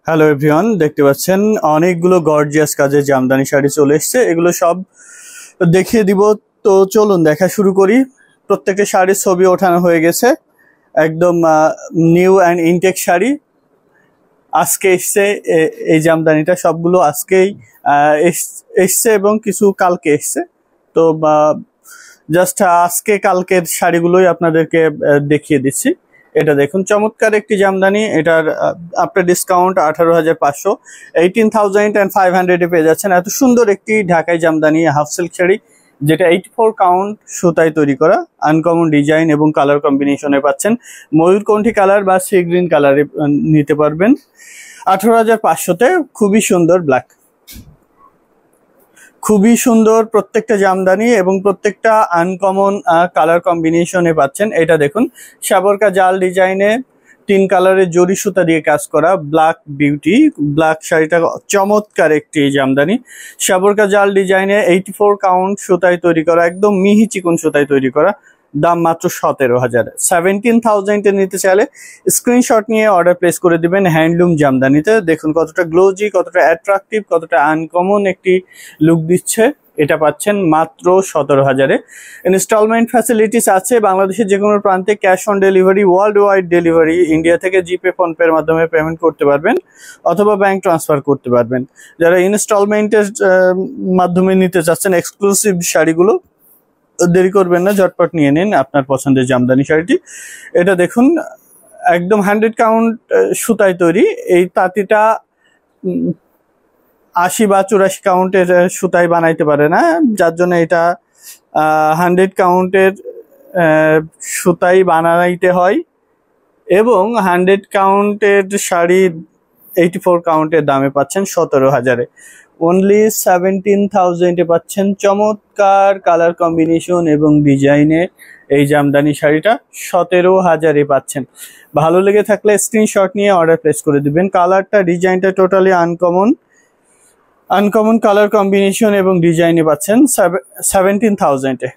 Hello everyone, দেখতে পাচ্ছেন অনেকগুলো গর্জিয়াস কাজের জামদানি শাড়ি চলে এসছে। এগুলো সব দেখিয়ে দিব, তো চলুন দেখা শুরু করি। প্রত্যেকটা শাড়ির ছবি ওঠানো হয়ে গেছে, একদম নিউ অ্যান্ড ইনটেক শাড়ি আজকে এসছে। এই জামদানিটা সবগুলো আজকেই এসছে এবং কিছু কালকে এসছে। তো জাস্ট আজকে কালকের শাড়িগুলোই আপনাদেরকে দেখিয়ে দিচ্ছি। এটা দেখুন, চমৎকার একটি জামদানি। এটার আফটার ডিসকাউন্ট 18,500, 18,500 পেয়ে যাচ্ছেন। এত সুন্দর একটি ঢাকাই জামদানি হাফ সিল্ক শাড়ি, যেটা 84 কাউন্ট সুতায় তৈরি করা, আনকমন ডিজাইন এবং কালার কম্বিনেশনে পাচ্ছেন। ময়ূরকণ্ঠী কালার বা সি গ্রিন কালারে নিতে পারবেন 18,500-তে। খুবই সুন্দর ব্ল্যাক, খুবই সুন্দর প্রত্যেকটা জামদানি এবং প্রত্যেকটা আনকমন কালার কম্বিনেশনে পাচ্ছেন। এটা দেখুন, সাবরকা জাল ডিজাইনে 3 কালারের জরি সুতা দিয়ে কাজ করা ব্ল্যাক বিউটি। ব্ল্যাক শাড়িটা চমৎকার একটি জামদানি, সাবরকা জাল ডিজাইনে 84 কাউন্ট সুতায় তৈরি করা, একদম মিহি চিকন সুতায় তৈরি করা। দাম মাত্র 17,000। 17,000 নিতে চাইলে স্ক্রিনশট নিয়ে অর্ডার প্লেস করে দিবেন হ্যান্ডলুম জামদানিতে। দেখুন কতটা গ্লোজি, কতটা অ্যাট্রাকটিভ, কতটা আনকমন একটি লুক দিচ্ছে। এটা পাচ্ছেন মাত্র 17,000-এ। ইনস্টলমেন্ট ফ্যাসিলিটিস আছে বাংলাদেশের যে কোনো প্রান্তে, cash on delivery, world wide delivery. India থেকে জিপে, ফোনপের মাধ্যমে পেমেন্ট করতে পারবেন অথবা ব্যাংক ট্রান্সফার করতে পারবেন। যারা ইনস্টলমেন্টের মাধ্যমে নিতে চাচ্ছেন এক্সক্লুসিভ শাড়িগুলো, দেরি করবেন না, ঝটপট নিয়ে নিন আপনার পছন্দের জামদানি শাড়িটি। এটা দেখুন, একদম 100 কাউন্ট সুতায় তৈরি। এই তাঁতিটা 80 বা 84 কাউন্টের সুতায় বানাইতে পারে না, যার জন্য এটা 100 কাউন্টের সুতাই বানাইতে হয়। এবং 100 কাউন্টের শাড়ি 84 কাউন্টের দামে পাচ্ছেন 17,000-এ। অনলি 17,000-এ পাচ্ছেন চমৎকার কালার কম্বিনেশন এবং ডিজাইনে এই জামদানি শাড়িটা 17,000-এ পাচ্ছেন। ভালো লেগে থাকলে স্ক্রিনশট নিয়ে অর্ডার প্লেস করে দিবেন। কালারটা, ডিজাইনটা টোটালি আনকমন কালার কম্বিনেশন এবং ডিজাইনে পাচ্ছেন 17,000-এ।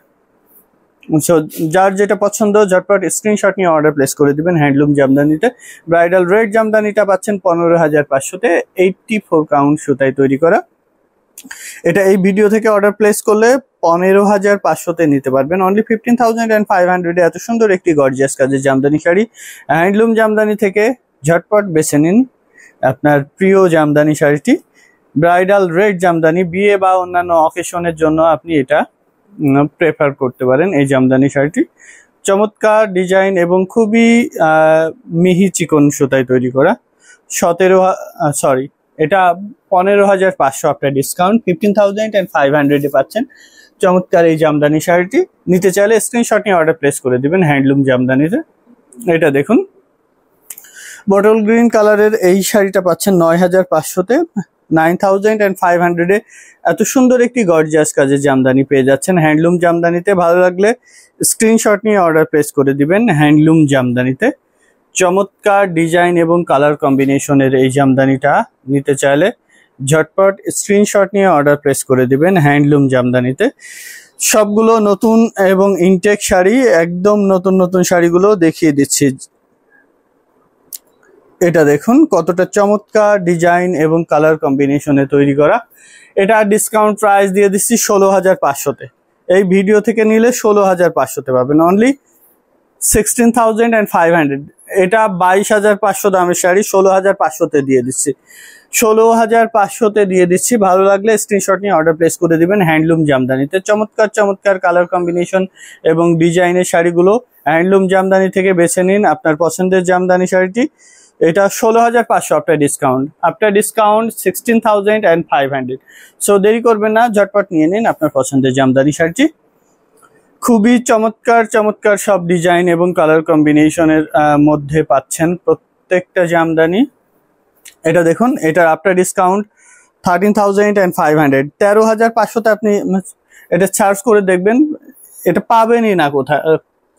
সো যার যেটা পছন্দ ঝটপট স্ক্রিনশট নিয়ে অর্ডার প্লেস করে দিবেন হ্যান্ডলুম জামদানিতে। ব্রাইডাল রেড জামদানিটা পাচ্ছেন 15,500-তে, 84 কাউন্ট সুতায় তৈরি করা। এটা এই ভিডিও থেকে অর্ডার প্লেস করলে 15,500-তে নিতে পারবেন। অনলি 15,500-এ এত সুন্দর একটি গর্জিয়াস কাজের জামদানি শাড়ি হ্যান্ডলুম জামদানি থেকে। ঝটপট বেছে নিন আপনার প্রিয় জামদানি শাড়িটি। ব্রাইডাল রেড জামদানি, বিয়ে বা অন্যান্য অকেশনের জন্য আপনি এটা প্রেফার করতে পারেন। এই জামদানি শাড়িটি চমৎকার ডিজাইন এবং খুবই মিহি চিকন সুতায় তৈরি করা। এটা 15,500 আপনার ডিসকাউন্ট, 15,500-এ পাচ্ছেন চমৎকার এই জামদানি শাড়িটি। নিতে চাইলে স্ক্রিনশট নিয়ে অর্ডার প্লেস করে দিবেন হ্যান্ডলুম জামদানিতে। এটা দেখুন, বটল গ্রিন কালারের এই শাড়িটা পাচ্ছেন 9,500-তে, 9,500-এ এত সুন্দর একটি গর্জিয়াস কাজের জামদানি পেয়ে যাচ্ছেন হ্যান্ডলুম জামদানিতে। ভালো লাগলে স্ক্রিনশট নিয়ে অর্ডার প্লেস করে দিবেন হ্যান্ডলুম জামদানিতে। চমৎকার ডিজাইন এবং কালার কম্বিনেশনের এই জামদানিটা নিতে চাইলে ঝটপট স্ক্রিনশট নিয়ে অর্ডার প্লেস করে দিবেন হ্যান্ডলুম জামদানিতে। সবগুলো নতুন এবং ইনটেক শাড়ি, একদম নতুন শাড়িগুলো দেখিয়ে দিচ্ছি। এটা দেখুন কতটা চমৎকার ডিজাইন এবং কালার কম্বিনেশনে তৈরি করা। এটা ডিসকাউন্ট প্রাইস দিয়ে দিচ্ছি 16,500-তে। এই ভিডিও থেকে নিলে 16,500-তে পাবেন। অনলি 16,500। এটা 22,500 দামের শাড়ি 16,500-তে দিয়ে দিচ্ছি। 16,500-তে দিয়ে দিচ্ছি। ভালো লাগলে স্ক্রিনশট নিয়ে অর্ডার প্লেস করে দিবেন হ্যান্ডলুম জামদানিতে। চমৎকার কালার কম্বিনেশন এবং ডিজাইনের শাড়িগুলো হ্যান্ডলুম জামদানি থেকে বেছে নিন আপনার পছন্দের জামদানি শাড়িটি। এটা 16,500 আফটার ডিসকাউন্ট 16,500। সো দেরি করবেন না, ঝটপট নিয়ে নিন আপনার পছন্দের জামদানি শাড়িটি। খুবই চমৎকার সব ডিজাইন এবং কালার কম্বিনেশনের মধ্যে পাচ্ছেন প্রত্যেকটা জামদানি। এটা দেখুন, এটার আফটার ডিসকাউন্ট 13,500, 13,500-তে আপনি এটা সার্চ করে দেখবেন, এটা পাবেনই না কোথায়,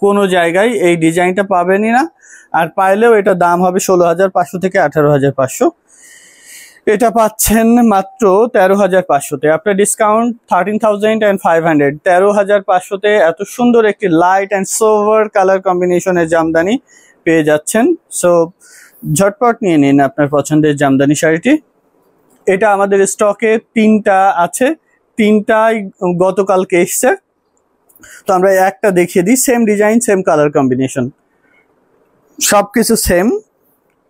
কোনো জায়গায় এই ডিজাইনটা পাবেনই না। আর পাইলেও এটা দাম হবে 16,500 থেকে 18,500। এটা পাচ্ছেন মাত্র 13,500-তে। আপনার ডিসকাউন্ট 13,500। 13,500-তে এত সুন্দর একটি লাইট অ্যান্ড সোভার কালার কম্বিনেশনের জামদানি পেয়ে যাচ্ছেন। সো ঝটপট নিয়ে নিন আপনার পছন্দের জামদানি শাড়িটি। এটা আমাদের স্টকে 3টা আছে, 3টাই গতকালকে এসছে, তো আমরা একটা দেখিয়ে দিই। Same design, same colour combination, সবকিছু সেম।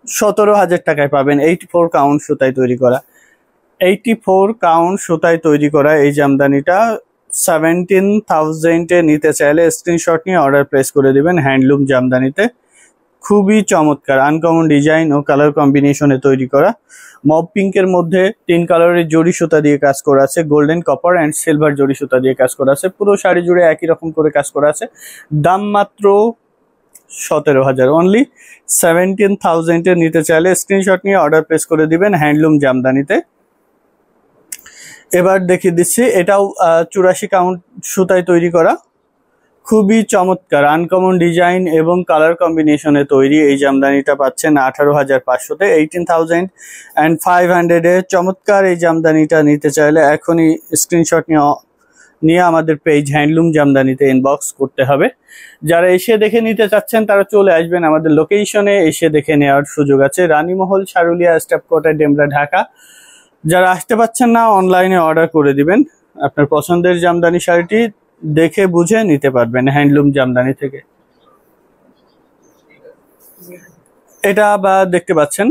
17,000 টাকায় পাবেন 84 কাউন্ট সুতায় তৈরি করা, 84 কাউন্ট সুতায় তৈরি করা এই জামদানিটা 17,000 নিতে চাইলে স্ক্রিনশট নিয়ে অর্ডার প্লেস করে দিবেন হ্যান্ডলুম জামদানিতে। খুবই চমৎকার আনকমন ডিজাইন ও কালার কম্বিনেশনে তৈরি করা। মব পিঙ্কের মধ্যে 3 কালারের জরি সুতা দিয়ে কাজ করা আছে, গোল্ডেন, কপার অ্যান্ড সিলভার জরি সুতা দিয়ে কাজ করা আছে। পুরো শাড়ি জুড়ে একই রকম করে কাজ করা আছে। দাম মাত্র 17,000, অনলি 17,000 নিতে চাইলে স্ক্রিনশট নিয়ে অর্ডার প্লেস করে দিবেন হ্যান্ডলুম জামদানিতে। এবার দেখিয়ে দিচ্ছি, এটাও 84 কাউন্ট সুতায় তৈরি করা, খুবই চমৎকার আনকমন ডিজাইন এবং কালার কম্বিনেশনে তৈরি এই জামদানিটা পাচ্ছেন 18,500-তে, 18,500-এ। চমৎকার এই জামদানিটা নিতে চাইলে এখনই স্ক্রিনশট নিয়ে আমাদের পেজ হ্যান্ডলুম জামদানিতে ইনবক্স করতে হবে। যারা এসে দেখে নিতে চাচ্ছেন তারা চলে আসবেন আমাদের লোকেশনে, এসে দেখে নেওয়ার সুযোগ আছে। রানীমহল, সারুলিয়া, স্টাফ কোয়ার্টার, ডেমরা, ঢাকা। যারা আসতে পাচ্ছেন না অনলাইনে অর্ডার করে দিবেন, আপনার পছন্দের জামদানি শাড়িটি দেখে বুঝে নিতে পারবেন হ্যান্ডলুম জামদানি থেকে। এটা বা দেখতে পাচ্ছেন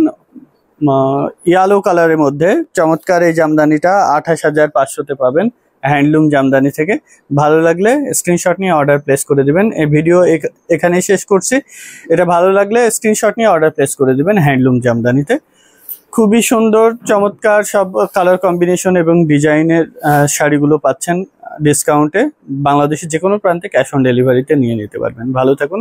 ইয়েলো কালারের মধ্যে চমৎকার এই জামদানিটা 28,500-তে পাবেন হ্যান্ডলুম জামদানি থেকে। ভালো লাগলে স্ক্রিনশট নিয়ে অর্ডার প্লেস করে দিবেন। এই ভিডিও এখানেই শেষ করছি। এটা ভালো লাগলে স্ক্রিনশট নিয়ে অর্ডার প্লেস করে দিবেন হ্যান্ডলুম জামদানিতে। খুবই সুন্দর চমৎকার সব কালার কম্বিনেশন এবং ডিজাইনের শাড়িগুলো পাচ্ছেন ডিসকাউন্টে। বাংলাদেশের যে কোনো প্রান্তে ক্যাশ অন ডেলিভারিতে নিয়ে নিতে পারবেন। ভালো থাকুন।